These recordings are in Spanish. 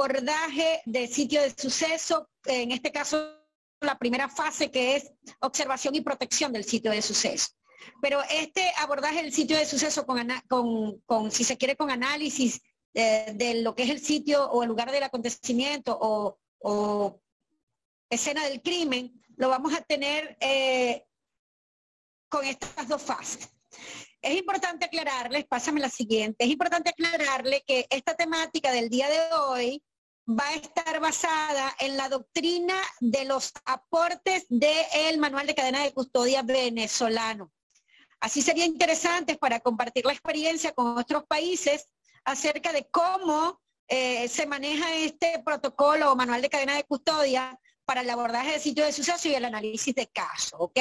abordaje del sitio de suceso, en este caso la primera fase, que es observación y protección del sitio de suceso. Pero este abordaje del sitio de suceso si se quiere, con análisis de lo que es el sitio o el lugar del acontecimiento o escena del crimen, lo vamos a tener con estas dos fases. Es importante aclararles, pásame la siguiente, es importante aclararle que esta temática del día de hoy va a estar basada en la doctrina de los aportes del Manual de Cadena de Custodia venezolano. Así sería interesante para compartir la experiencia con otros países acerca de cómo se maneja este protocolo o manual de cadena de custodia para el abordaje de sitio de suceso y el análisis de caso, ¿ok?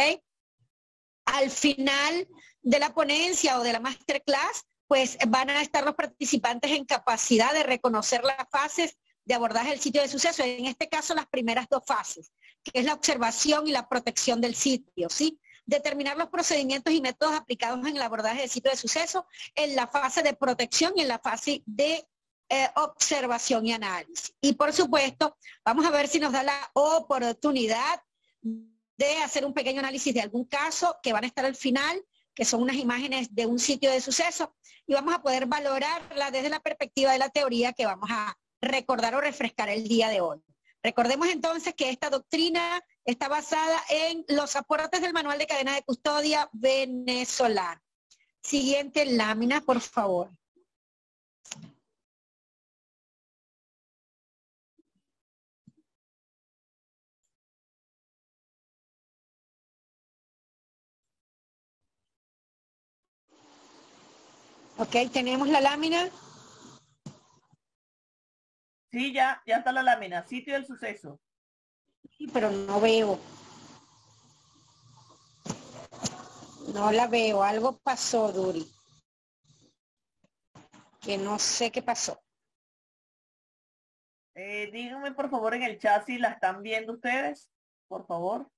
Al final de la ponencia o de la masterclass, pues van a estar los participantes en capacidad de reconocer las fases de abordaje del sitio de suceso, en este caso las primeras dos fases, que es la observación y la protección del sitio, ¿sí? Determinar los procedimientos y métodos aplicados en el abordaje del sitio de suceso, en la fase de protección y en la fase de observación y análisis. Y por supuesto, vamos a ver si nos da la oportunidad de hacer un pequeño análisis de algún caso que van a estar al final, que son unas imágenes de un sitio de suceso, y vamos a poder valorarla desde la perspectiva de la teoría que vamos a recordar o refrescar el día de hoy. Recordemos entonces que esta doctrina está basada en los aportes del Manual de Cadena de Custodia venezolano. Siguiente lámina, por favor. Ok, tenemos la lámina. Sí, ya está la lámina. Sitio del suceso. Sí, pero no veo. No la veo. Algo pasó, Duri. Que no sé qué pasó. Díganme por favor en el chat si la están viendo ustedes, por favor.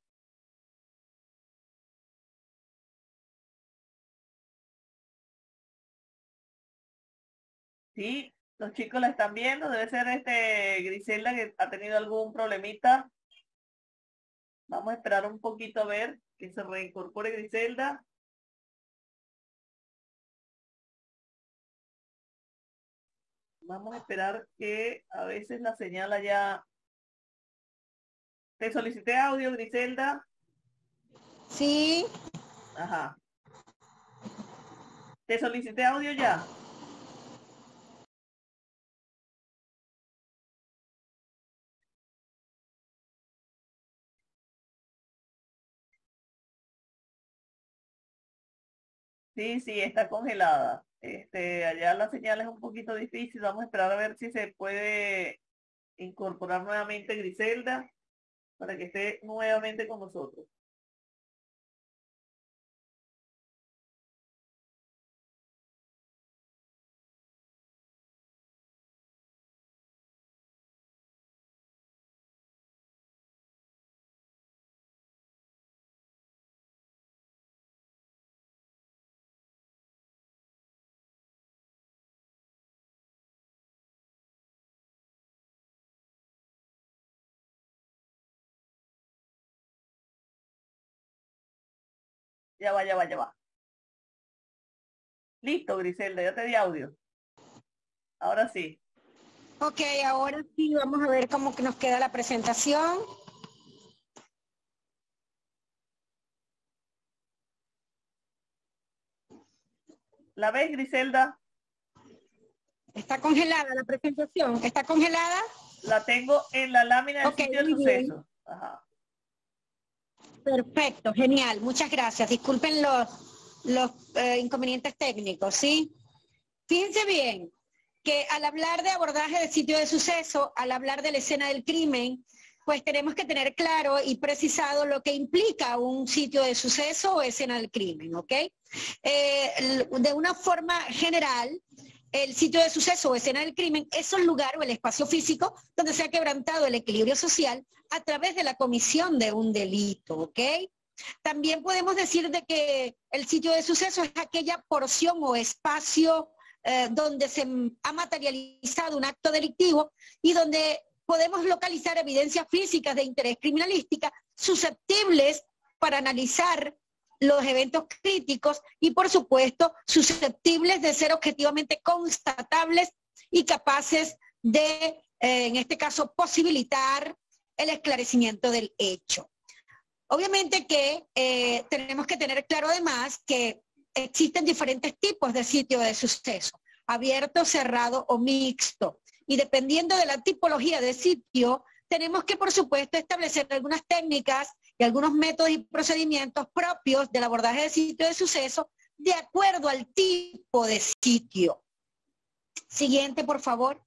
Sí, los chicos la están viendo. Debe ser Griselda que ha tenido algún problemita. Vamos a esperar un poquito a ver que se reincorpore Griselda. Vamos a esperar que a veces la señal allá. Te solicité audio, Griselda. Sí. Ajá. Te solicité audio ya. Sí, sí, está congelada. Allá la señal es un poquito difícil. Vamos a esperar a ver si se puede incorporar nuevamente Griselda para que esté nuevamente con nosotros. Ya va, ya va, ya va. Listo, Griselda, ya te di audio. Ahora sí. Ok, ahora sí, vamos a ver cómo que nos queda la presentación. ¿La ves, Griselda? ¿Está congelada la presentación? ¿Está congelada? La tengo en la lámina del Okay, sitio del suceso. Ajá. Perfecto, genial, muchas gracias. Disculpen los inconvenientes técnicos, ¿sí? Fíjense bien que al hablar de abordaje de sitio de suceso, al hablar de la escena del crimen, pues tenemos que tener claro y precisado lo que implica un sitio de suceso o escena del crimen, ¿ok? De una forma general, el sitio de suceso o escena del crimen es un lugar o el espacio físico donde se ha quebrantado el equilibrio social a través de la comisión de un delito, ¿ok? También podemos decir de que el sitio de suceso es aquella porción o espacio donde se ha materializado un acto delictivo y donde podemos localizar evidencias físicas de interés criminalística susceptibles para analizar los eventos críticos y, por supuesto, susceptibles de ser objetivamente constatables y capaces de, en este caso, posibilitar el esclarecimiento del hecho. Obviamente que tenemos que tener claro además que existen diferentes tipos de sitio de suceso, abierto, cerrado o mixto. Y dependiendo de la tipología de sitio, tenemos que, por supuesto, establecer algunas técnicas y algunos métodos y procedimientos propios del abordaje de sitio de suceso de acuerdo al tipo de sitio. Siguiente, por favor.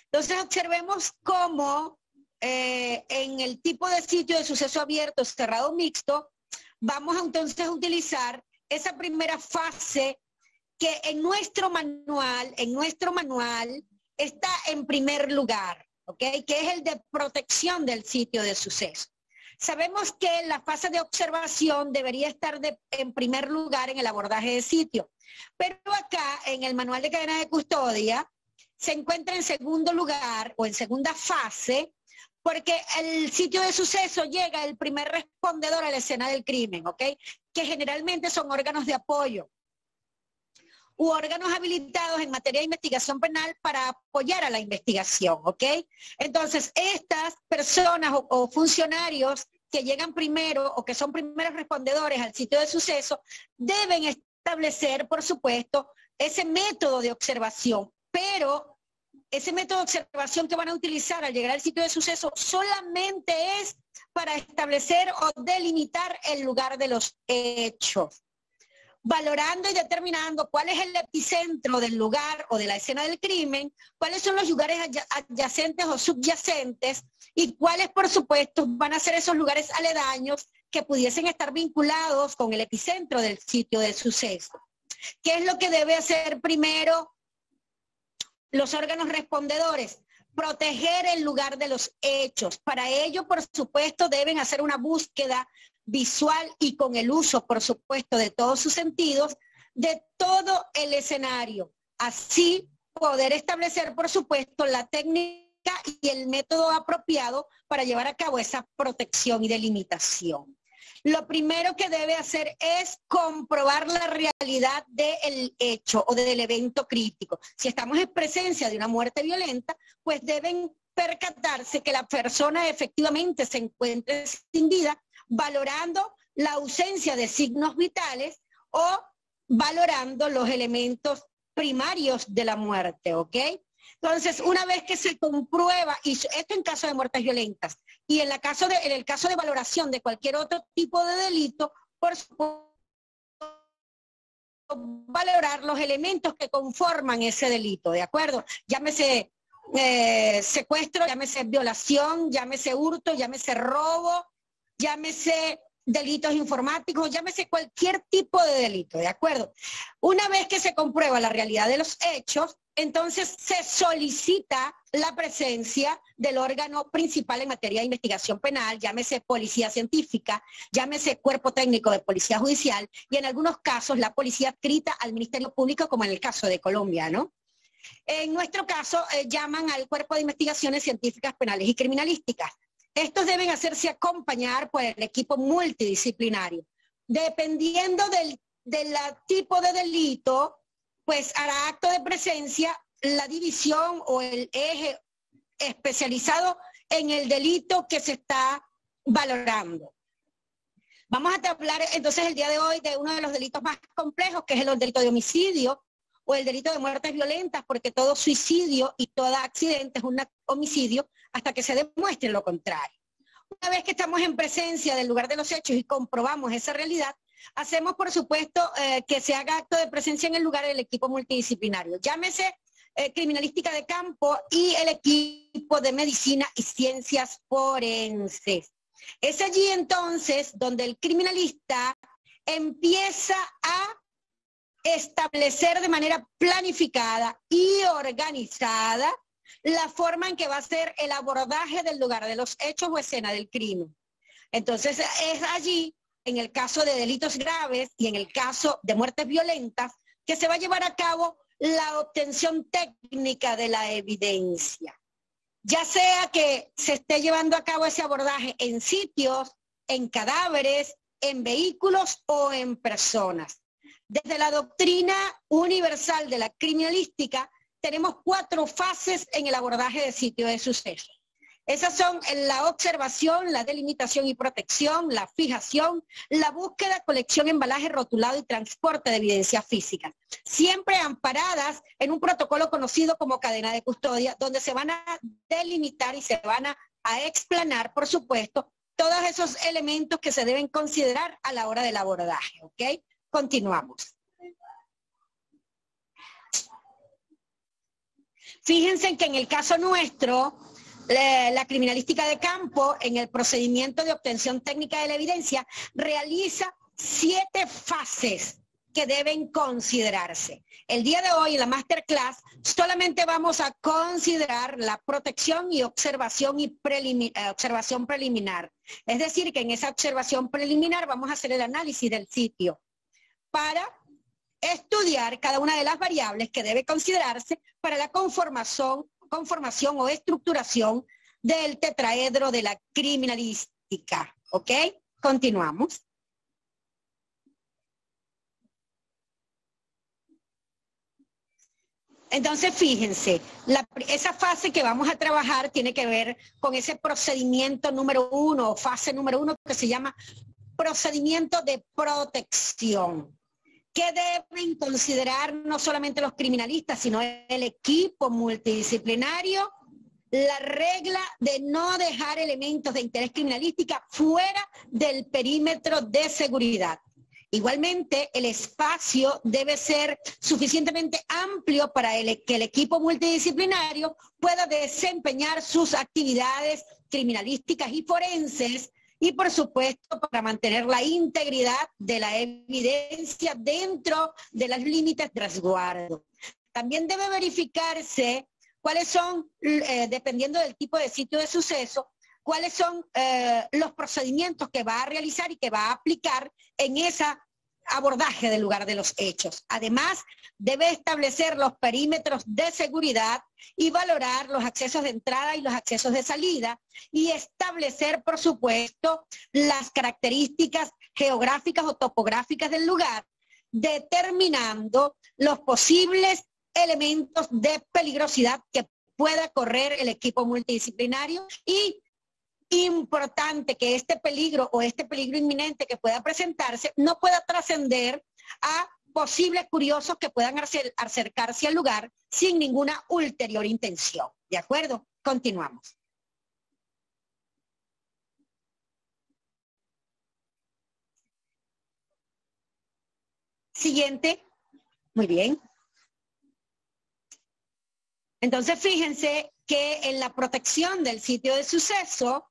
Entonces, observemos cómo en el tipo de sitio de suceso abierto, cerrado o mixto, vamos entonces a utilizar esa primera fase que en nuestro manual está en primer lugar, ¿ok? Que es el de protección del sitio de suceso. Sabemos que la fase de observación debería estar en primer lugar en el abordaje de sitio, pero acá en el manual de cadena de custodia se encuentra en segundo lugar o en segunda fase, porque el sitio de suceso llega el primer respondedor a la escena del crimen, ¿ok? Que generalmente son órganos de apoyo u órganos habilitados en materia de investigación penal para apoyar a la investigación, ¿ok? Entonces, estas personas o funcionarios que llegan primero o que son primeros respondedores al sitio de suceso deben establecer, por supuesto, ese método de observación, pero ese método de observación que van a utilizar al llegar al sitio de suceso solamente es para establecer o delimitar el lugar de los hechos, valorando y determinando cuál es el epicentro del lugar o de la escena del crimen, cuáles son los lugares adyacentes o subyacentes y cuáles, por supuesto, van a ser esos lugares aledaños que pudiesen estar vinculados con el epicentro del sitio de suceso. ¿Qué es lo que debe hacer primero los órganos respondedores? Proteger el lugar de los hechos. Para ello, por supuesto, deben hacer una búsqueda visual y con el uso, por supuesto, de todos sus sentidos, de todo el escenario. Así poder establecer, por supuesto, la técnica y el método apropiado para llevar a cabo esa protección y delimitación. Lo primero que debe hacer es comprobar la realidad del hecho o del evento crítico. Si estamos en presencia de una muerte violenta, pues deben percatarse que la persona efectivamente se encuentre sin vida, valorando la ausencia de signos vitales o valorando los elementos primarios de la muerte, ¿ok? Entonces, una vez que se comprueba, y esto en caso de muertes violentas, y en el caso de valoración de cualquier otro tipo de delito, por supuesto, valorar los elementos que conforman ese delito, ¿de acuerdo? Llámese secuestro, llámese violación, llámese hurto, llámese robo, llámese delitos informáticos, llámese cualquier tipo de delito, ¿de acuerdo? Una vez que se comprueba la realidad de los hechos, entonces se solicita la presencia del órgano principal en materia de investigación penal, llámese policía científica, llámese cuerpo técnico de policía judicial y en algunos casos la policía adscrita al Ministerio Público, como en el caso de Colombia, ¿no? En nuestro caso llaman al cuerpo de investigaciones científicas penales y criminalísticas. Estos deben hacerse acompañar por el equipo multidisciplinario. Dependiendo del tipo de delito, pues hará acto de presencia la división o el eje especializado en el delito que se está valorando. Vamos a hablar entonces el día de hoy de uno de los delitos más complejos, que es el delito de homicidio o el delito de muertes violentas, porque todo suicidio y todo accidente es un homicidio hasta que se demuestre lo contrario. Una vez que estamos en presencia del lugar de los hechos y comprobamos esa realidad, hacemos, por supuesto, que se haga acto de presencia en el lugar del equipo multidisciplinario. Llámese criminalística de campo y el equipo de medicina y ciencias forenses. Es allí entonces donde el criminalista empieza a establecer de manera planificada y organizada la forma en que va a ser el abordaje del lugar de los hechos o escena del crimen. Entonces es allí, en el caso de delitos graves y en el caso de muertes violentas, que se va a llevar a cabo la obtención técnica de la evidencia, ya sea que se esté llevando a cabo ese abordaje en sitios, en cadáveres, en vehículos o en personas. Desde la doctrina universal de la criminalística tenemos 4 fases en el abordaje de sitio de suceso. Esas son la observación, la delimitación y protección, la fijación, la búsqueda, colección, embalaje, rotulado y transporte de evidencia física, siempre amparadas en un protocolo conocido como cadena de custodia, donde se van a delimitar y se van a explanar, por supuesto, todos esos elementos que se deben considerar a la hora del abordaje, ¿ok? Continuamos. Fíjense que en el caso nuestro, la criminalística de campo, en el procedimiento de obtención técnica de la evidencia, realiza 7 fases que deben considerarse. El día de hoy, en la masterclass, solamente vamos a considerar la protección y observación preliminar. Es decir, que en esa observación preliminar vamos a hacer el análisis del sitio para estudiar cada una de las variables que debe considerarse para la conformación o estructuración del tetraedro de la criminalística. ¿Ok? Continuamos. Entonces, fíjense, esa fase que vamos a trabajar tiene que ver con ese procedimiento número 1, o fase número 1, que se llama procedimiento de protección. ¿Qué deben considerar no solamente los criminalistas, sino el equipo multidisciplinario? La regla de no dejar elementos de interés criminalística fuera del perímetro de seguridad. Igualmente, el espacio debe ser suficientemente amplio para que el equipo multidisciplinario pueda desempeñar sus actividades criminalísticas y forenses, y por supuesto para mantener la integridad de la evidencia dentro de los límites de resguardo. También debe verificarse cuáles son, dependiendo del tipo de sitio de suceso, cuáles son los procedimientos que va a realizar y que va a aplicar en ese abordaje del lugar de los hechos. Además, debe establecer los perímetros de seguridad y valorar los accesos de entrada y los accesos de salida, y establecer, por supuesto, las características geográficas o topográficas del lugar, determinando los posibles elementos de peligrosidad que pueda correr el equipo multidisciplinario. Y importante que este peligro o este peligro inminente que pueda presentarse no pueda trascender a posibles curiosos que puedan acercarse al lugar sin ninguna ulterior intención. ¿De acuerdo? Continuamos. Siguiente. Muy bien. Entonces, fíjense que en la protección del sitio de suceso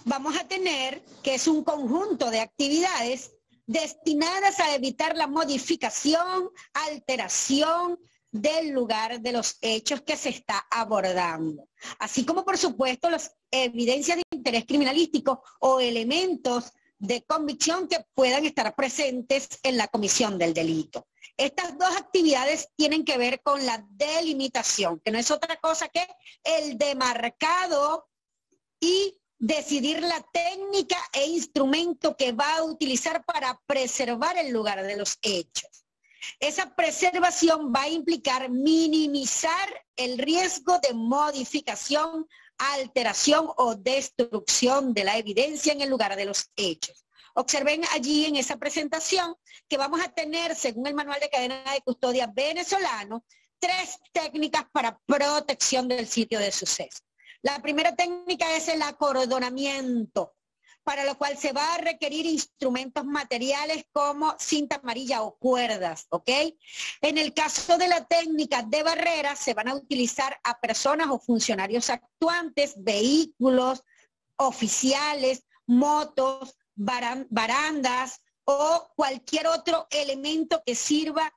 vamos a tener que es un conjunto de actividades destinadas a evitar la modificación, alteración del lugar de los hechos que se está abordando, así como por supuesto las evidencias de interés criminalístico o elementos de convicción que puedan estar presentes en la comisión del delito. Estas 2 actividades tienen que ver con la delimitación, que no es otra cosa que el demarcado y decidir la técnica e instrumento que va a utilizar para preservar el lugar de los hechos. Esa preservación va a implicar minimizar el riesgo de modificación, alteración o destrucción de la evidencia en el lugar de los hechos. Observen allí en esa presentación que vamos a tener, según el Manual de Cadena de Custodia venezolano, 3 técnicas para protección del sitio de suceso. La primera técnica es el acordonamiento, para lo cual se va a requerir instrumentos materiales como cinta amarilla o cuerdas, ¿ok? En el caso de la técnica de barrera, se van a utilizar a personas o funcionarios actuantes, vehículos, oficiales, motos, barandas o cualquier otro elemento que sirva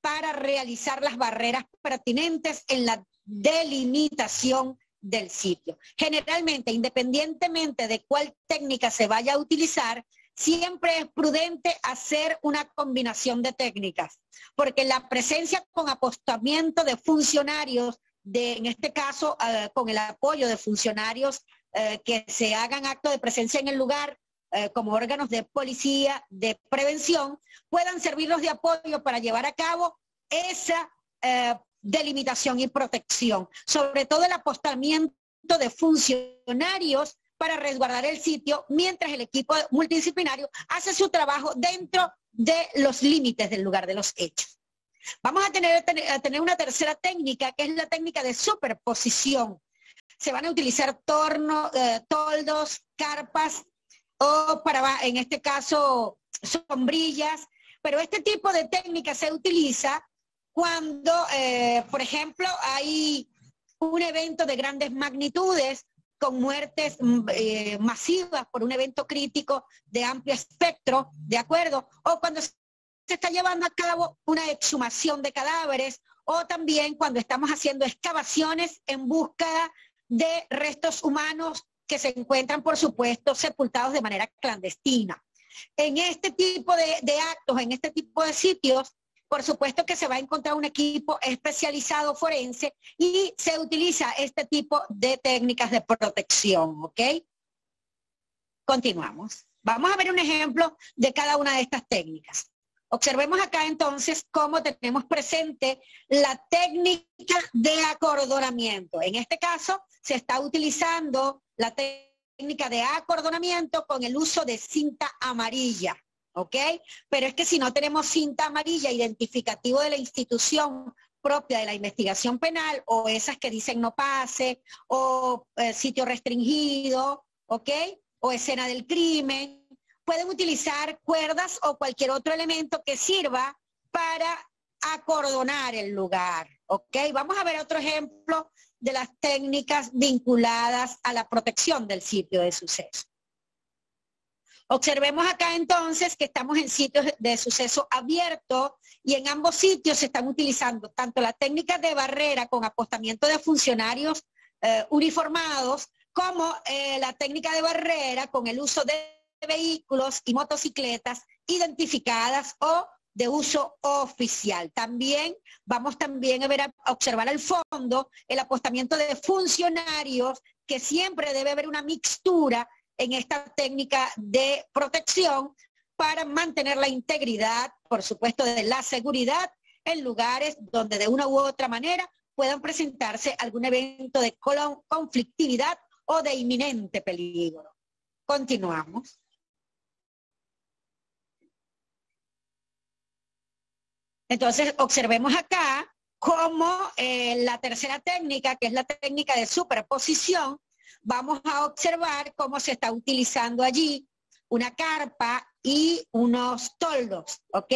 para realizar las barreras pertinentes en la delimitación del sitio. Generalmente, independientemente de cuál técnica se vaya a utilizar, siempre es prudente hacer una combinación de técnicas, porque la presencia con apostamiento de funcionarios, en este caso con el apoyo de funcionarios que se hagan acto de presencia en el lugar, como órganos de policía, de prevención, puedan servirlos de apoyo para llevar a cabo esa delimitación y protección, sobre todo el apostamiento de funcionarios para resguardar el sitio, mientras el equipo multidisciplinario hace su trabajo dentro de los límites del lugar de los hechos. Vamos a tener una tercera técnica, que es la técnica de superposición. Se van a utilizar toldos, carpas o en este caso sombrillas, pero este tipo de técnica se utiliza cuando, por ejemplo, hay un evento de grandes magnitudes con muertes masivas por un evento crítico de amplio espectro, ¿de acuerdo? O cuando se está llevando a cabo una exhumación de cadáveres, o también cuando estamos haciendo excavaciones en búsqueda de restos humanos que se encuentran, por supuesto, sepultados de manera clandestina. En este tipo de actos, en este tipo de sitios, por supuesto que se va a encontrar un equipo especializado forense y se utiliza este tipo de técnicas de protección, ¿ok? Continuamos. Vamos a ver un ejemplo de cada una de estas técnicas. Observemos acá entonces cómo tenemos presente la técnica de acordonamiento. En este caso se está utilizando la técnica de acordonamiento con el uso de cinta amarilla, ¿ok? Pero es que si no tenemos cinta amarilla identificativo de la institución propia de la investigación penal, o esas que dicen no pase, o sitio restringido, ¿ok? O escena del crimen, pueden utilizar cuerdas o cualquier otro elemento que sirva para acordonar el lugar, ¿ok? Vamos a ver otro ejemplo de las técnicas vinculadas a la protección del sitio de suceso. Observemos acá entonces que estamos en sitios de suceso abierto y en ambos sitios se están utilizando tanto la técnica de barrera con apostamiento de funcionarios uniformados como la técnica de barrera con el uso de vehículos y motocicletas identificadas o de uso oficial. También vamos a observar al fondo el apostamiento de funcionarios, que siempre debe haber una mixtura en esta técnica de protección para mantener la integridad, por supuesto, de la seguridad en lugares donde de una u otra manera puedan presentarse algún evento de conflictividad o de inminente peligro. Continuamos. Entonces, observemos acá cómo la tercera técnica, que es la técnica de superposición, vamos a observar cómo se está utilizando allí una carpa y unos toldos, ¿ok?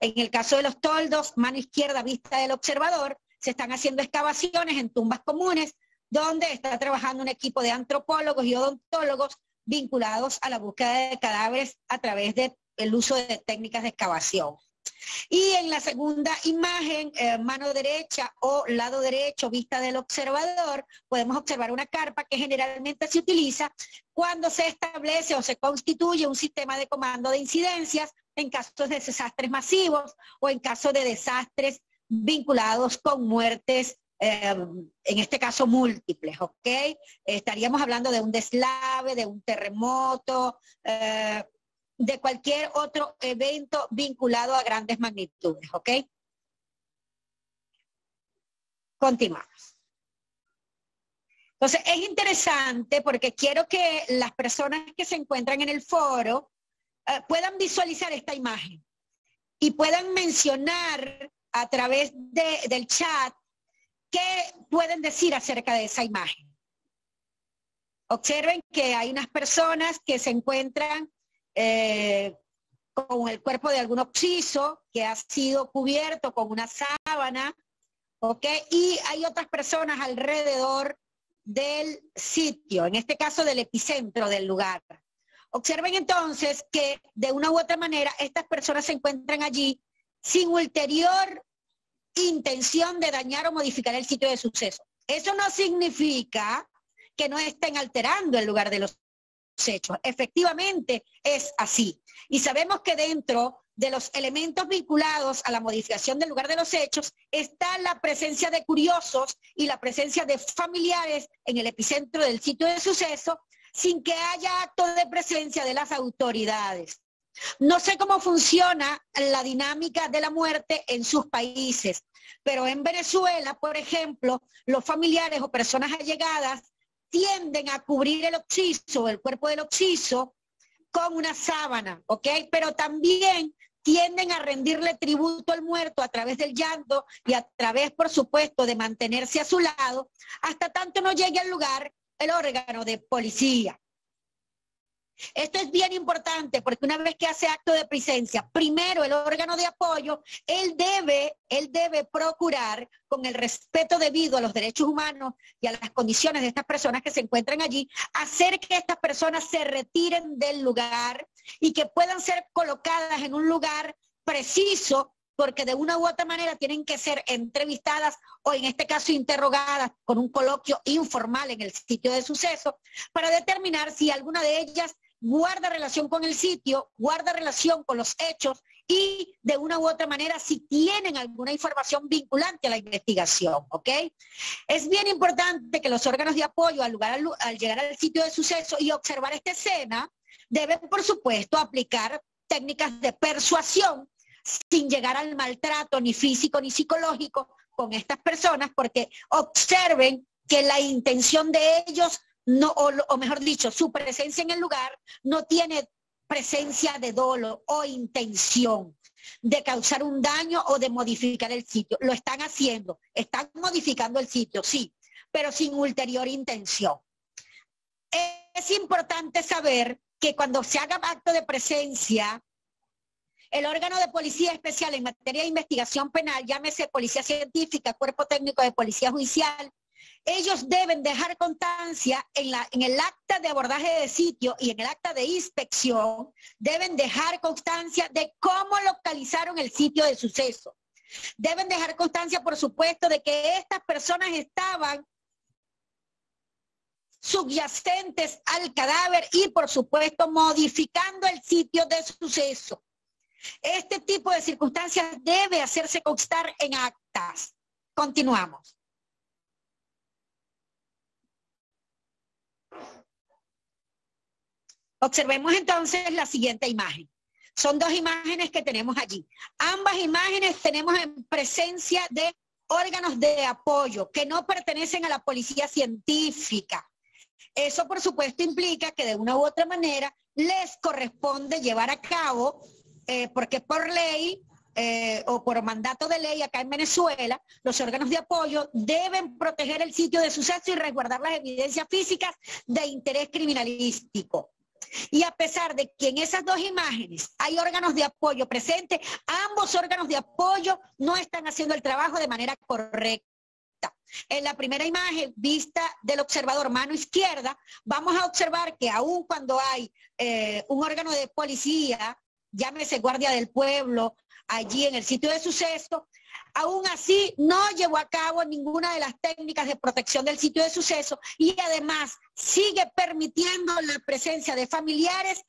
En el caso de los toldos, mano izquierda, vista del observador, se están haciendo excavaciones en tumbas comunes, donde está trabajando un equipo de antropólogos y odontólogos vinculados a la búsqueda de cadáveres a través del uso de técnicas de excavación. Y en la segunda imagen, mano derecha o lado derecho, vista del observador, podemos observar una carpa que generalmente se utiliza cuando se establece o se constituye un sistema de comando de incidencias en casos de desastres masivos o en caso de desastres vinculados con muertes, en este caso múltiples, ¿ok? Estaríamos hablando de un deslave, de un terremoto, de cualquier otro evento vinculado a grandes magnitudes, ¿ok? Continuamos. Entonces, es interesante porque quiero que las personas que se encuentran en el foro puedan visualizar esta imagen y puedan mencionar a través del chat qué pueden decir acerca de esa imagen. Observen que hay unas personas que se encuentran con el cuerpo de algún occiso que ha sido cubierto con una sábana, ¿ok? Y hay otras personas alrededor del sitio, en este caso del epicentro del lugar. Observen entonces que de una u otra manera estas personas se encuentran allí sin ulterior intención de dañar o modificar el sitio de suceso. Eso no significa que no estén alterando el lugar de los hechos. Efectivamente es así. Y sabemos que dentro de los elementos vinculados a la modificación del lugar de los hechos está la presencia de curiosos y la presencia de familiares en el epicentro del sitio de suceso sin que haya acto de presencia de las autoridades. No sé cómo funciona la dinámica de la muerte en sus países, pero en Venezuela, por ejemplo, los familiares o personas allegadas tienden a cubrir el occiso, el cuerpo del occiso, con una sábana, ¿ok? Pero también tienden a rendirle tributo al muerto a través del llanto y a través, por supuesto, de mantenerse a su lado, hasta tanto no llegue al lugar el órgano de policía. Esto es bien importante porque una vez que hace acto de presencia, primero el órgano de apoyo, él debe procurar, con el respeto debido a los derechos humanos y a las condiciones de estas personas que se encuentran allí, hacer que estas personas se retiren del lugar y que puedan ser colocadas en un lugar preciso, porque de una u otra manera tienen que ser entrevistadas o en este caso interrogadas con un coloquio informal en el sitio de suceso para determinar si alguna de ellas guarda relación con el sitio, guarda relación con los hechos y de una u otra manera si tienen alguna información vinculante a la investigación, ¿ok? Es bien importante que los órganos de apoyo al llegar al sitio de suceso y observar esta escena deben, por supuesto, aplicar técnicas de persuasión sin llegar al maltrato ni físico ni psicológico con estas personas, porque observen que la intención de ellos, no, o mejor dicho, su presencia en el lugar no tiene presencia de dolo o intención de causar un daño o de modificar el sitio. Lo están haciendo, están modificando el sitio, sí, pero sin ulterior intención. Es importante saber que cuando se haga acto de presencia, el órgano de policía especial en materia de investigación penal, llámese policía científica, cuerpo técnico de policía judicial, ellos deben dejar constancia en el acta de abordaje de sitio y en el acta de inspección, deben dejar constancia de cómo localizaron el sitio de suceso. Deben dejar constancia, por supuesto, de que estas personas estaban subyacentes al cadáver y, por supuesto, modificando el sitio de suceso. Este tipo de circunstancias debe hacerse constar en actas. Continuamos. Observemos entonces la siguiente imagen. Son dos imágenes que tenemos allí. Ambas imágenes tenemos en presencia de órganos de apoyo que no pertenecen a la policía científica. Eso, por supuesto, implica que de una u otra manera les corresponde llevar a cabo, porque por ley o por mandato de ley acá en Venezuela, los órganos de apoyo deben proteger el sitio de suceso y resguardar las evidencias físicas de interés criminalístico. Y a pesar de que en esas dos imágenes hay órganos de apoyo presentes, ambos órganos de apoyo no están haciendo el trabajo de manera correcta. En la primera imagen, vista del observador mano izquierda, vamos a observar que aun cuando hay un órgano de policía, llámese guardia del pueblo, allí en el sitio de suceso, aún así no llevó a cabo ninguna de las técnicas de protección del sitio de suceso y además sigue permitiendo la presencia de familiares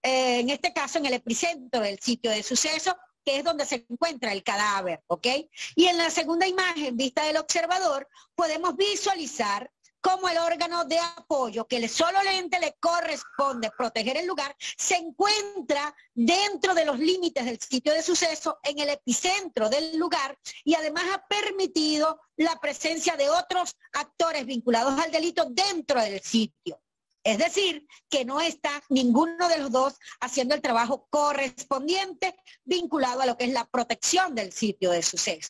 en este caso en el epicentro del sitio de suceso, que es donde se encuentra el cadáver, ¿ok? Y en la segunda imagen, vista del observador, podemos visualizar cómo el órgano de apoyo, que solamente le corresponde proteger el lugar, se encuentra dentro de los límites del sitio de suceso, en el epicentro del lugar, y además ha permitido la presencia de otros actores vinculados al delito dentro del sitio. Es decir, que no está ninguno de los dos haciendo el trabajo correspondiente vinculado a lo que es la protección del sitio de suceso.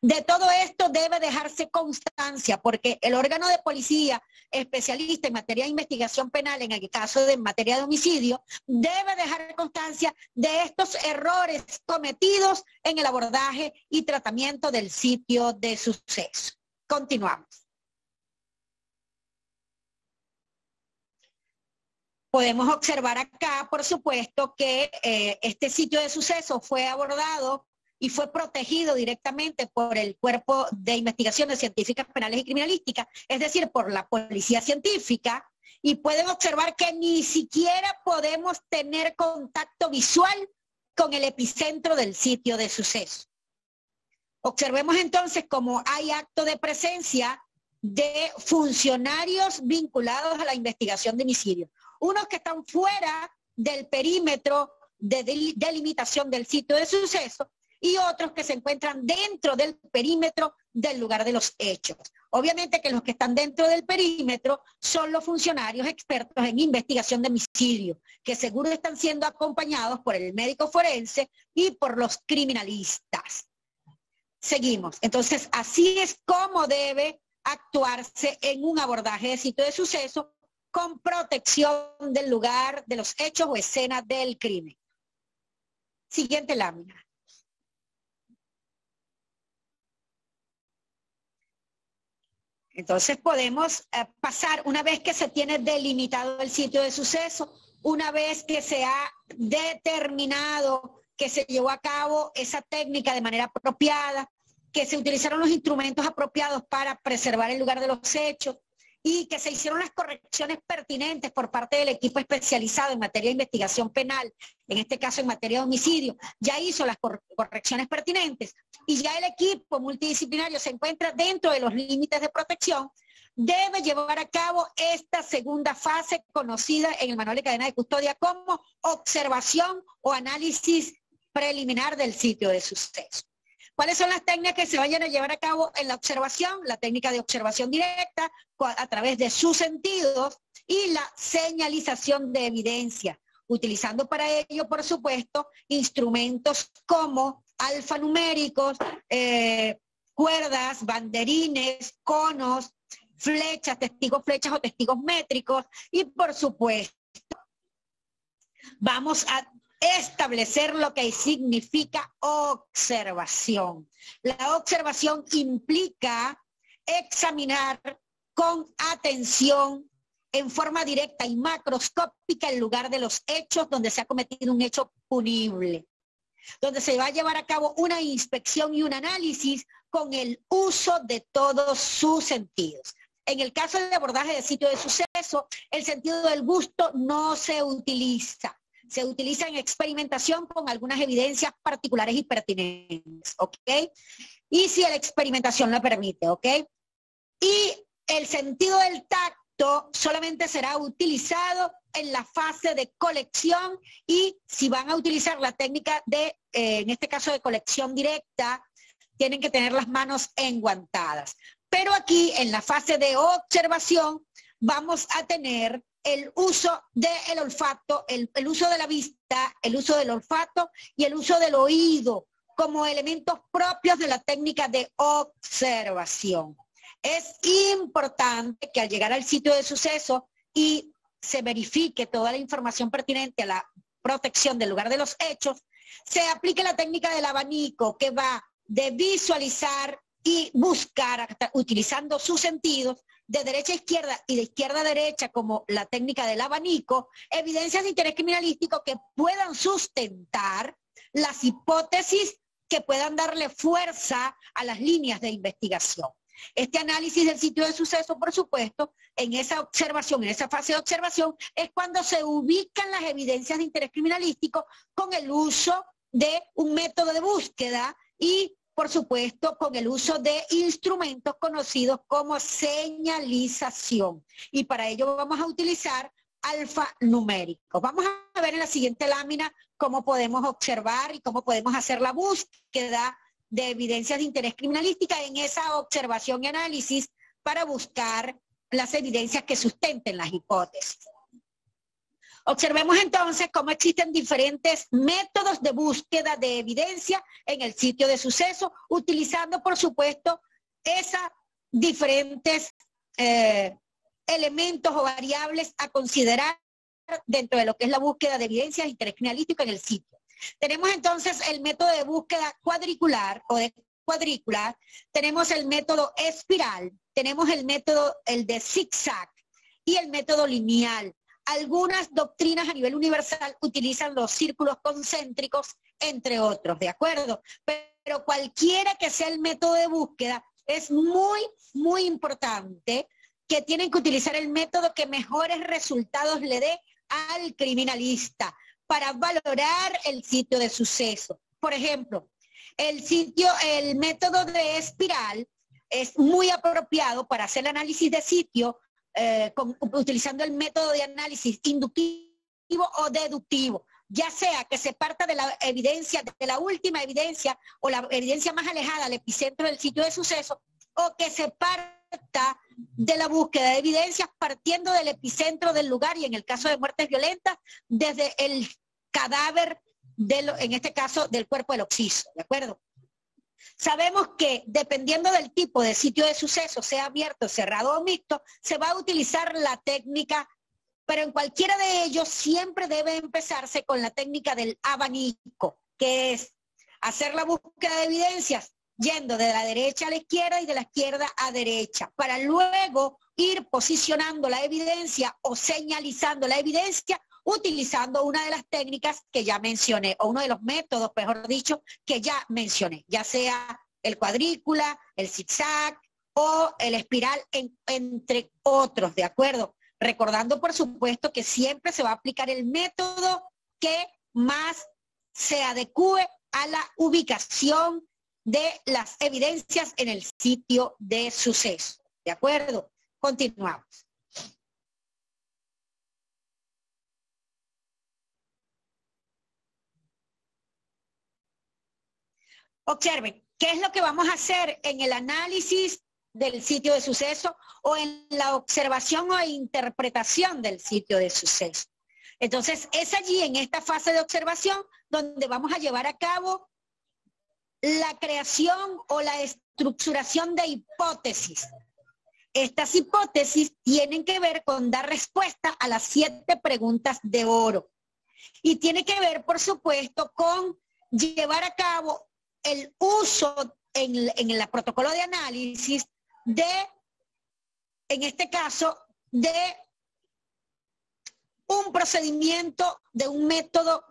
De todo esto debe dejarse constancia porque el órgano de policía especialista en materia de investigación penal, en el caso de materia de homicidio, debe dejar constancia de estos errores cometidos en el abordaje y tratamiento del sitio de suceso. Continuamos. Podemos observar acá, por supuesto, que este sitio de suceso fue abordado y fue protegido directamente por el Cuerpo de Investigaciones Científicas Penales y Criminalísticas, es decir, por la Policía Científica, y pueden observar que ni siquiera podemos tener contacto visual con el epicentro del sitio de suceso. Observemos entonces cómo hay acto de presencia de funcionarios vinculados a la investigación de homicidio. Unos que están fuera del perímetro de delimitación del sitio de suceso y otros que se encuentran dentro del perímetro del lugar de los hechos. Obviamente que los que están dentro del perímetro son los funcionarios expertos en investigación de homicidio, que seguro están siendo acompañados por el médico forense y por los criminalistas. Seguimos. Entonces, así es como debe actuarse en un abordaje de sitio de suceso con protección del lugar de los hechos o escena del crimen. Siguiente lámina. Entonces podemos pasar, una vez que se tiene delimitado el sitio de suceso, una vez que se ha determinado que se llevó a cabo esa técnica de manera apropiada, que se utilizaron los instrumentos apropiados para preservar el lugar de los hechos y que se hicieron las correcciones pertinentes por parte del equipo especializado en materia de investigación penal, en este caso en materia de homicidio, ya hizo las correcciones pertinentes y ya el equipo multidisciplinario se encuentra dentro de los límites de protección, debe llevar a cabo esta segunda fase conocida en el manual de cadena de custodia como observación o análisis preliminar del sitio de suceso. ¿Cuáles son las técnicas que se vayan a llevar a cabo en la observación? La técnica de observación directa a través de sus sentidos y la señalización de evidencia, utilizando para ello, por supuesto, instrumentos como alfanuméricos, cuerdas, banderines, conos, flechas, testigos flechas o testigos métricos y, por supuesto, vamos a establecer lo que significa observación. La observación implica examinar con atención en forma directa y macroscópica el lugar de los hechos donde se ha cometido un hecho punible, donde se va a llevar a cabo una inspección y un análisis con el uso de todos sus sentidos. En el caso de abordaje de sitio de suceso, el sentido del gusto no se utiliza. Se utiliza en experimentación con algunas evidencias particulares y pertinentes, ¿ok? Y si la experimentación lo permite, ¿ok? Y el sentido del tacto solamente será utilizado en la fase de colección y si van a utilizar la técnica de, en este caso de colección directa, tienen que tener las manos enguantadas. Pero aquí, en la fase de observación, vamos a tener el uso del olfato, el uso de la vista, el uso del olfato y el uso del oído como elementos propios de la técnica de observación. Es importante que al llegar al sitio de suceso y se verifique toda la información pertinente a la protección del lugar de los hechos, se aplique la técnica del abanico que va de visualizar y buscar, utilizando sus sentidos, de derecha a izquierda y de izquierda a derecha, como la técnica del abanico, evidencias de interés criminalístico que puedan sustentar las hipótesis que puedan darle fuerza a las líneas de investigación. Este análisis del sitio de suceso, por supuesto, en esa observación, en esa fase de observación, es cuando se ubican las evidencias de interés criminalístico con el uso de un método de búsqueda y por supuesto, con el uso de instrumentos conocidos como señalización. Y para ello vamos a utilizar alfanuméricos. Vamos a ver en la siguiente lámina cómo podemos observar y cómo podemos hacer la búsqueda de evidencias de interés criminalística en esa observación y análisis para buscar las evidencias que sustenten las hipótesis. Observemos entonces cómo existen diferentes métodos de búsqueda de evidencia en el sitio de suceso, utilizando, por supuesto, esos diferentes elementos o variables a considerar dentro de lo que es la búsqueda de evidencias de interés criminalístico en el sitio. Tenemos entonces el método de búsqueda cuadricular o de cuadrícula, tenemos el método espiral, tenemos el método de zigzag y el método lineal. Algunas doctrinas a nivel universal utilizan los círculos concéntricos, entre otros, ¿de acuerdo? Pero cualquiera que sea el método de búsqueda, es muy, muy importante que tienen que utilizar el método que mejores resultados le dé al criminalista para valorar el sitio de suceso. Por ejemplo, el método de espiral es muy apropiado para hacer el análisis de sitio utilizando el método de análisis inductivo o deductivo, ya sea que se parta de la evidencia, de la última evidencia o la evidencia más alejada al epicentro del sitio de suceso, o que se parta de la búsqueda de evidencias partiendo del epicentro del lugar y en el caso de muertes violentas, desde el cadáver, en este caso, del cuerpo del occiso, ¿de acuerdo? Sabemos que dependiendo del tipo de sitio de suceso, sea abierto, cerrado o mixto, se va a utilizar la técnica, pero en cualquiera de ellos siempre debe empezarse con la técnica del abanico, que es hacer la búsqueda de evidencias yendo de la derecha a la izquierda y de la izquierda a derecha, para luego ir posicionando la evidencia o señalizando la evidencia utilizando una de las técnicas que ya mencioné, o uno de los métodos, mejor dicho, que ya mencioné, ya sea el cuadrícula, el zigzag o el espiral, entre otros, ¿de acuerdo? Recordando, por supuesto, que siempre se va a aplicar el método que más se adecue a la ubicación de las evidencias en el sitio de suceso, ¿de acuerdo? Continuamos. Observen, ¿qué es lo que vamos a hacer en el análisis del sitio de suceso o en la observación o interpretación del sitio de suceso? Entonces, es allí, en esta fase de observación, donde vamos a llevar a cabo la creación o la estructuración de hipótesis. Estas hipótesis tienen que ver con dar respuesta a las 7 preguntas de oro. Y tiene que ver, por supuesto, con llevar a cabo el uso en el protocolo de análisis de, en este caso, de un procedimiento, de un método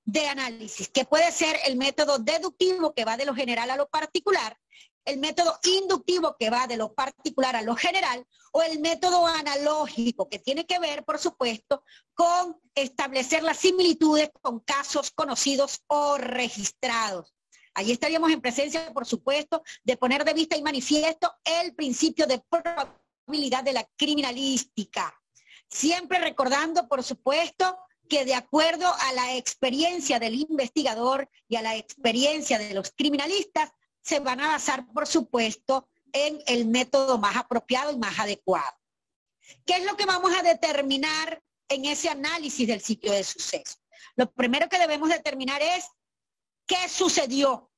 de análisis, que puede ser el método deductivo, que va de lo general a lo particular, el método inductivo, que va de lo particular a lo general, o el método analógico, que tiene que ver, por supuesto, con establecer las similitudes con casos conocidos o registrados. Allí estaríamos en presencia, por supuesto, de poner de vista y manifiesto el principio de probabilidad de la criminalística. Siempre recordando, por supuesto, que de acuerdo a la experiencia del investigador y a la experiencia de los criminalistas, se van a basar, por supuesto, en el método más apropiado y más adecuado. ¿Qué es lo que vamos a determinar en ese análisis del sitio de suceso? Lo primero que debemos determinar es qué sucedió,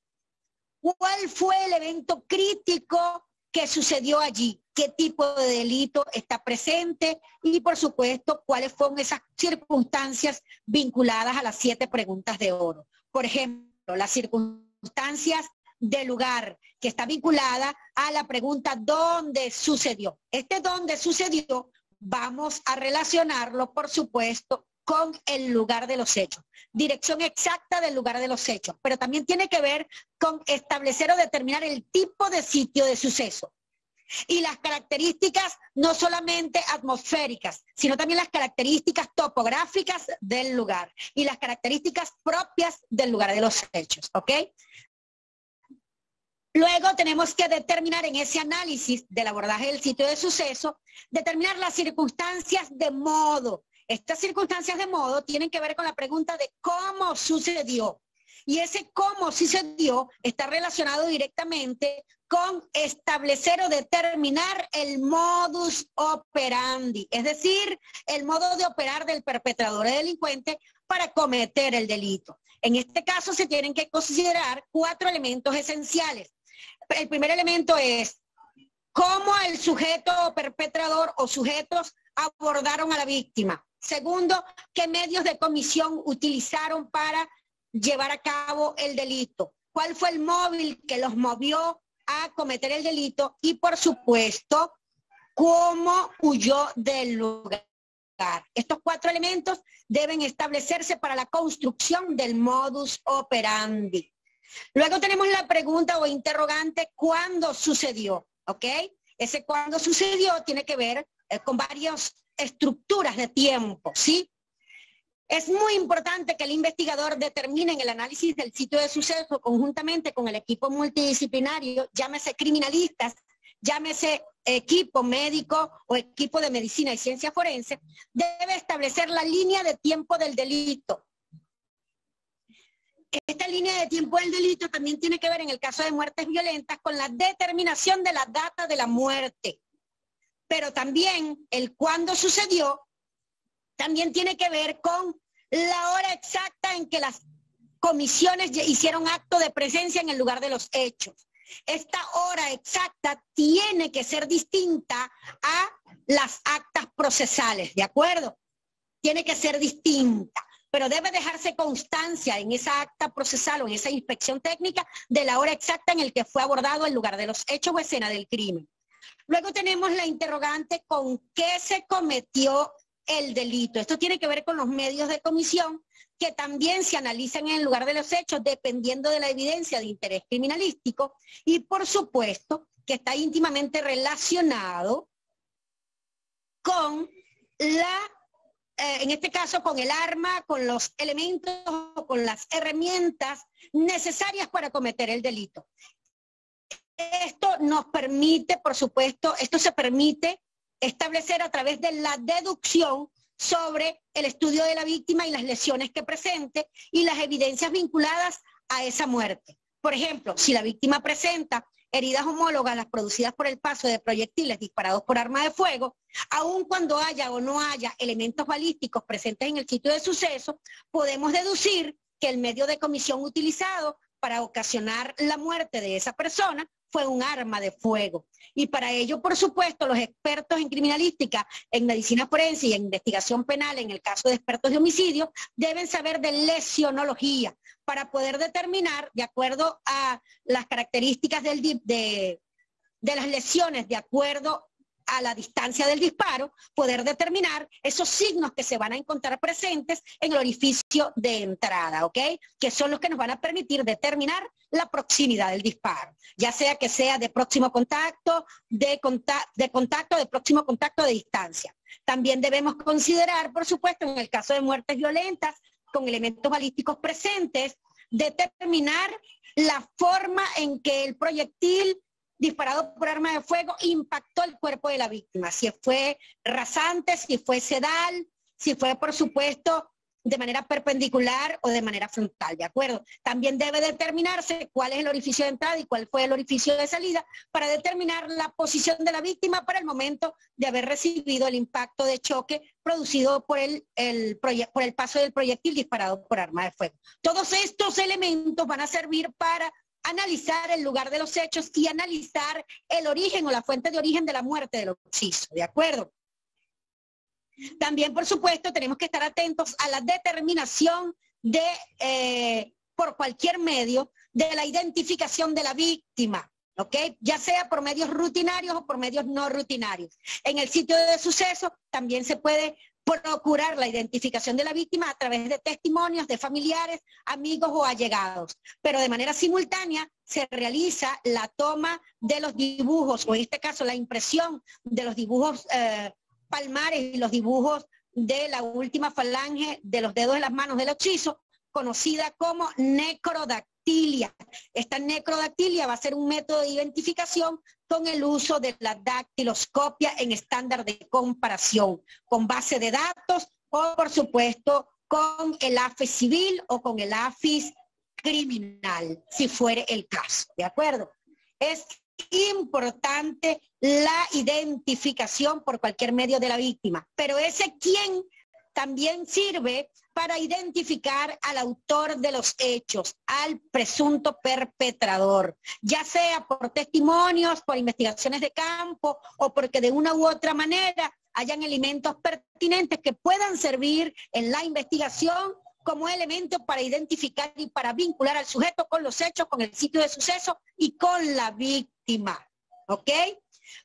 cuál fue el evento crítico que sucedió allí, qué tipo de delito está presente y, por supuesto, cuáles fueron esas circunstancias vinculadas a las 7 preguntas de oro. Por ejemplo, las circunstancias del lugar, que está vinculada a la pregunta ¿dónde sucedió? ¿Dónde sucedió? Vamos a relacionarlo, por supuesto, con el lugar de los hechos. Dirección exacta del lugar de los hechos, pero también tiene que ver con establecer o determinar el tipo de sitio de suceso. Y las características no solamente atmosféricas, sino también las características topográficas del lugar y las características propias del lugar de los hechos, ¿ok? Luego tenemos que determinar en ese análisis del abordaje del sitio de suceso, determinar las circunstancias de modo. Estas circunstancias de modo tienen que ver con la pregunta de cómo sucedió. Y ese cómo sucedió está relacionado directamente con establecer o determinar el modus operandi, es decir, el modo de operar del perpetrador o delincuente para cometer el delito. En este caso se tienen que considerar 4 elementos esenciales. El primer elemento es cómo el sujeto o perpetrador o sujetos abordaron a la víctima. Segundo, qué medios de comisión utilizaron para llevar a cabo el delito. ¿Cuál fue el móvil que los movió a cometer el delito? Y, por supuesto, cómo huyó del lugar. Estos 4 elementos deben establecerse para la construcción del modus operandi. Luego tenemos la pregunta o interrogante, ¿cuándo sucedió? ¿Ok? Ese cuándo sucedió tiene que ver con varias estructuras de tiempo, ¿sí? Es muy importante que el investigador determine en el análisis del sitio de suceso conjuntamente con el equipo multidisciplinario, llámese criminalistas, llámese equipo médico o equipo de medicina y ciencia forense, debe establecer la línea de tiempo del delito. Esta línea de tiempo del delito también tiene que ver en el caso de muertes violentas con la determinación de la data de la muerte. Pero también el cuándo sucedió también tiene que ver con la hora exacta en que las comisiones hicieron acto de presencia en el lugar de los hechos. Esta hora exacta tiene que ser distinta a las actas procesales, ¿de acuerdo? Tiene que ser distinta, pero debe dejarse constancia en esa acta procesal o en esa inspección técnica de la hora exacta en el que fue abordado el lugar de los hechos o escena del crimen. Luego tenemos la interrogante con qué se cometió el delito. Esto tiene que ver con los medios de comisión que también se analizan en el lugar de los hechos dependiendo de la evidencia de interés criminalístico y por supuesto que está íntimamente relacionado con en este caso con el arma, con los elementos, con las herramientas necesarias para cometer el delito. Esto nos permite, por supuesto, esto se permite establecer a través de la deducción sobre el estudio de la víctima y las lesiones que presente y las evidencias vinculadas a esa muerte. Por ejemplo, si la víctima presenta heridas homólogas a las producidas por el paso de proyectiles disparados por arma de fuego, aun cuando haya o no haya elementos balísticos presentes en el sitio de suceso, podemos deducir que el medio de comisión utilizado para ocasionar la muerte de esa persona fue un arma de fuego. Y para ello, por supuesto, los expertos en criminalística, en medicina forense y en investigación penal, en el caso de expertos de homicidio, deben saber de lesionología para poder determinar, de acuerdo a las características de las lesiones, de acuerdo a la distancia del disparo, poder determinar esos signos que se van a encontrar presentes en el orificio de entrada, ¿ok? Que son los que nos van a permitir determinar la proximidad del disparo, ya sea que sea de próximo contacto, de próximo contacto, de distancia. También debemos considerar, por supuesto, en el caso de muertes violentas, con elementos balísticos presentes, determinar la forma en que el proyectil disparado por arma de fuego impactó el cuerpo de la víctima, si fue rasante, si fue sedal, si fue, por supuesto, de manera perpendicular o de manera frontal, ¿de acuerdo? También debe determinarse cuál es el orificio de entrada y cuál fue el orificio de salida para determinar la posición de la víctima para el momento de haber recibido el impacto de choque producido por el paso del proyectil disparado por arma de fuego. Todos estos elementos van a servir para analizar el lugar de los hechos y analizar el origen o la fuente de origen de la muerte del occiso, ¿de acuerdo? También, por supuesto, tenemos que estar atentos a la determinación por cualquier medio, de la identificación de la víctima, ¿ok? Ya sea por medios rutinarios o por medios no rutinarios. En el sitio de suceso también se puede procurar la identificación de la víctima a través de testimonios de familiares, amigos o allegados, pero de manera simultánea se realiza la toma de los dibujos, o en este caso la impresión de los dibujos palmares y los dibujos de la última falange de los dedos de las manos del occiso, conocida como necrodactilia. Esta necrodactilia va a ser un método de identificación con el uso de la dactiloscopia en estándar de comparación, con base de datos o, por supuesto, con el AFIS civil o con el AFIS criminal, si fuere el caso, ¿de acuerdo? Es importante la identificación por cualquier medio de la víctima, pero ese quién también sirve para identificar al autor de los hechos, al presunto perpetrador, ya sea por testimonios, por investigaciones de campo o porque de una u otra manera hayan elementos pertinentes que puedan servir en la investigación como elemento para identificar y para vincular al sujeto con los hechos, con el sitio de suceso y con la víctima, ¿ok?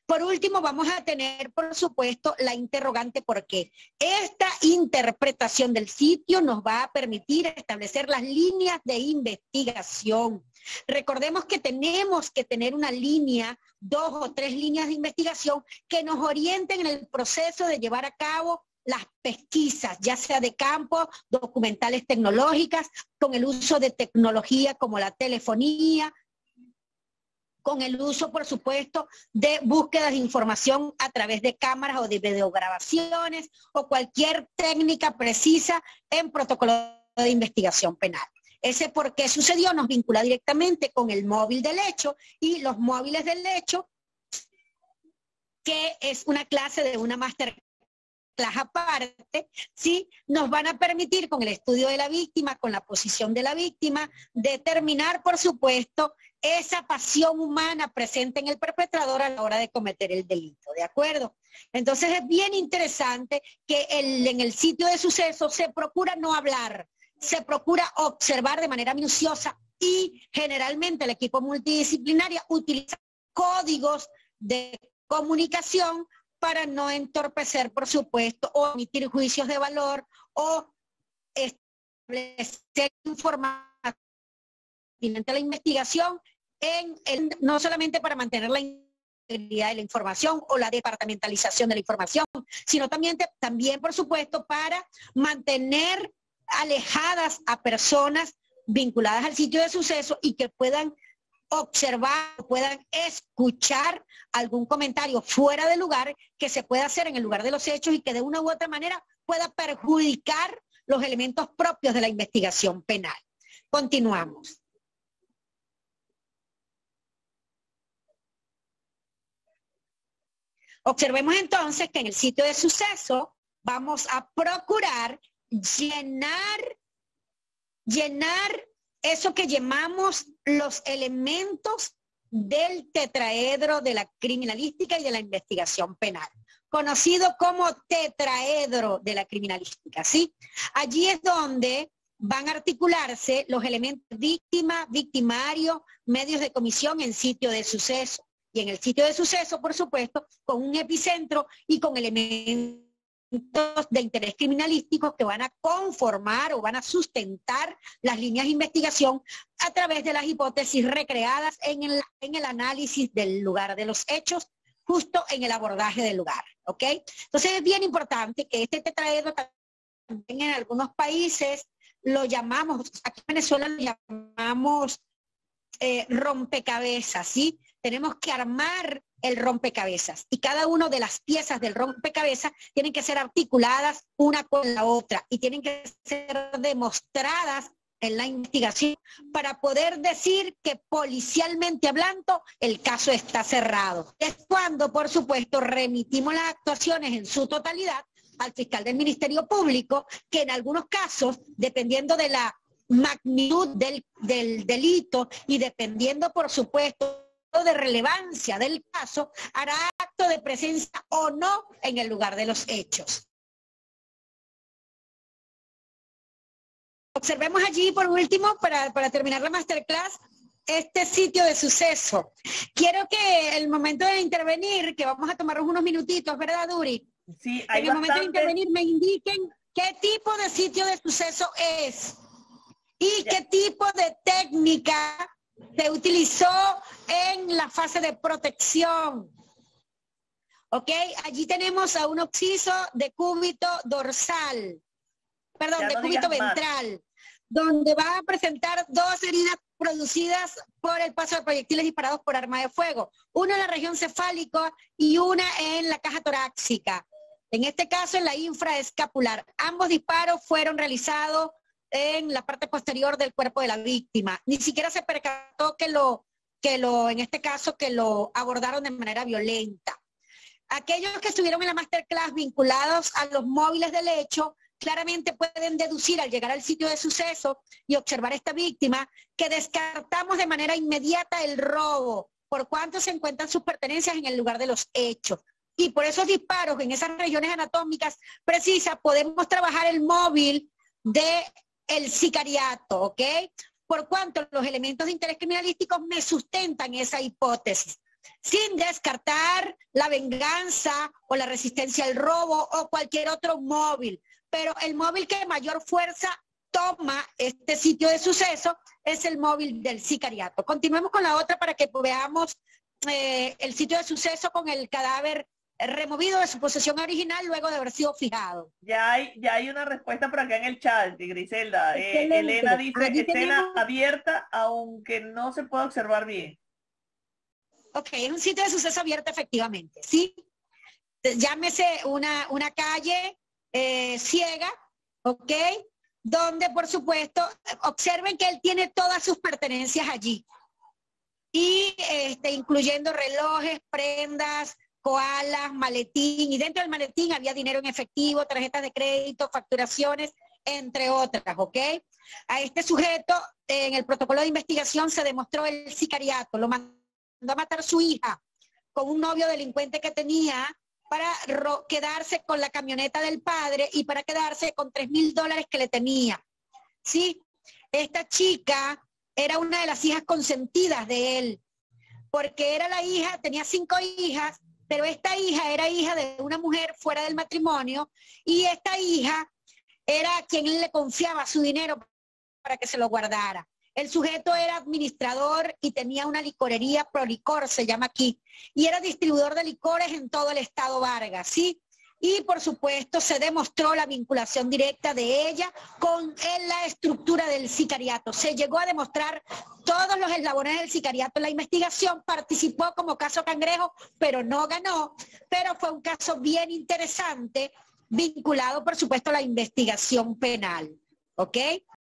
Por último, vamos a tener, por supuesto, la interrogante ¿por qué? Esta interpretación del sitio nos va a permitir establecer las líneas de investigación. Recordemos que tenemos que tener una línea, 2 o 3 líneas de investigación que nos orienten en el proceso de llevar a cabo las pesquisas, ya sea de campo, documentales tecnológicas, con el uso de tecnología como la telefonía, con el uso, por supuesto, de búsquedas de información a través de cámaras o de videograbaciones o cualquier técnica precisa en protocolo de investigación penal. Ese por qué sucedió nos vincula directamente con el móvil del hecho y los móviles del hecho, que es una clase de una masterclass aparte, ¿sí? Nos van a permitir con el estudio de la víctima, con la posición de la víctima, determinar, por supuesto, esa pasión humana presente en el perpetrador a la hora de cometer el delito, ¿de acuerdo? Entonces es bien interesante que en el sitio de suceso se procura no hablar, se procura observar de manera minuciosa y generalmente el equipo multidisciplinario utiliza códigos de comunicación para no entorpecer, por supuesto, o emitir juicios de valor o establecer información pertinente a la investigación, no solamente para mantener la integridad de la información o la departamentalización de la información, sino también, por supuesto, para mantener alejadas a personas vinculadas al sitio de suceso y que puedan observar, puedan escuchar algún comentario fuera de lugar que se pueda hacer en el lugar de los hechos y que de una u otra manera pueda perjudicar los elementos propios de la investigación penal. Continuamos. Observemos entonces que en el sitio de suceso vamos a procurar llenar eso que llamamos los elementos del tetraedro de la criminalística y de la investigación penal, conocido como tetraedro de la criminalística, ¿sí? Allí es donde van a articularse los elementos víctima, victimario, medios de comisión en sitio de suceso. Y en el sitio de suceso, por supuesto, con un epicentro y con elementos de interés criminalístico que van a conformar o van a sustentar las líneas de investigación a través de las hipótesis recreadas en el análisis del lugar de los hechos, justo en el abordaje del lugar, ¿ok? Entonces es bien importante que este tetraedro también en algunos países lo llamamos, aquí en Venezuela lo llamamos rompecabezas, ¿sí? Tenemos que armar el rompecabezas y cada una de las piezas del rompecabezas tienen que ser articuladas una con la otra y tienen que ser demostradas en la investigación para poder decir que policialmente hablando el caso está cerrado. Es cuando, por supuesto, remitimos las actuaciones en su totalidad al fiscal del Ministerio Público, que en algunos casos, dependiendo de la magnitud del delito y dependiendo, por supuesto, de relevancia del caso, hará acto de presencia o no en el lugar de los hechos. Observemos allí, por último, para terminar la masterclass, este sitio de suceso. Quiero que el momento de intervenir, que vamos a tomarnos unos minutitos, ¿verdad, Duri? Sí, hay en el momento de intervenir me indiquen qué tipo de sitio de suceso es y qué tipo de técnica se utilizó en la fase de protección. ¿Ok? Allí tenemos a un occiso de cúbito dorsal, perdón, de cúbito ventral, donde va a presentar 2 heridas producidas por el paso de proyectiles disparados por arma de fuego, una en la región cefálica y una en la caja torácica. En este caso en la infraescapular. Ambos disparos fueron realizados en la parte posterior del cuerpo de la víctima. Ni siquiera se percató en este caso, que lo abordaron de manera violenta. Aquellos que estuvieron en la masterclass vinculados a los móviles del hecho, claramente pueden deducir al llegar al sitio de suceso y observar a esta víctima que descartamos de manera inmediata el robo, por cuanto se encuentran sus pertenencias en el lugar de los hechos. Y por esos disparos en esas regiones anatómicas precisas podemos trabajar el móvil del sicariato, ¿ok? Por cuanto los elementos de interés criminalístico me sustentan esa hipótesis. sin descartar la venganza o la resistencia al robo o cualquier otro móvil. Pero el móvil que mayor fuerza toma este sitio de suceso es el móvil del sicariato. Continuemos con la otra para que veamos el sitio de suceso con el cadáver removido de su posesión original luego de haber sido fijado. Ya hay una respuesta por acá en el chat, Griselda. Elena dice, escena abierta, aunque no se pueda observar bien. Ok, es un sitio de suceso abierto efectivamente, ¿sí? Llámese una calle ciega, ¿ok? Donde, por supuesto, observen que él tiene todas sus pertenencias allí. Y incluyendo relojes, prendas, koalas, maletín, y dentro del maletín había dinero en efectivo, tarjetas de crédito, facturaciones, entre otras, ¿ok? A este sujeto, en el protocolo de investigación se demostró el sicariato, lo mandó a matar su hija con un novio delincuente que tenía para quedarse con la camioneta del padre y para quedarse con $3,000 que le tenía, ¿sí? Esta chica era una de las hijas consentidas de él, porque era la hija, tenía 5 hijas, pero esta hija era hija de una mujer fuera del matrimonio y esta hija era quien le confiaba su dinero para que se lo guardara. El sujeto era administrador y tenía una licorería, Prolicor se llama aquí, y era distribuidor de licores en todo el estado Vargas, ¿sí? Y por supuesto se demostró la vinculación directa de ella con la estructura del sicariato. Se llegó a demostrar todos los eslabones del sicariato en la investigación, participó como caso Cangrejo, pero no ganó, pero fue un caso bien interesante, vinculado por supuesto a la investigación penal, ¿ok?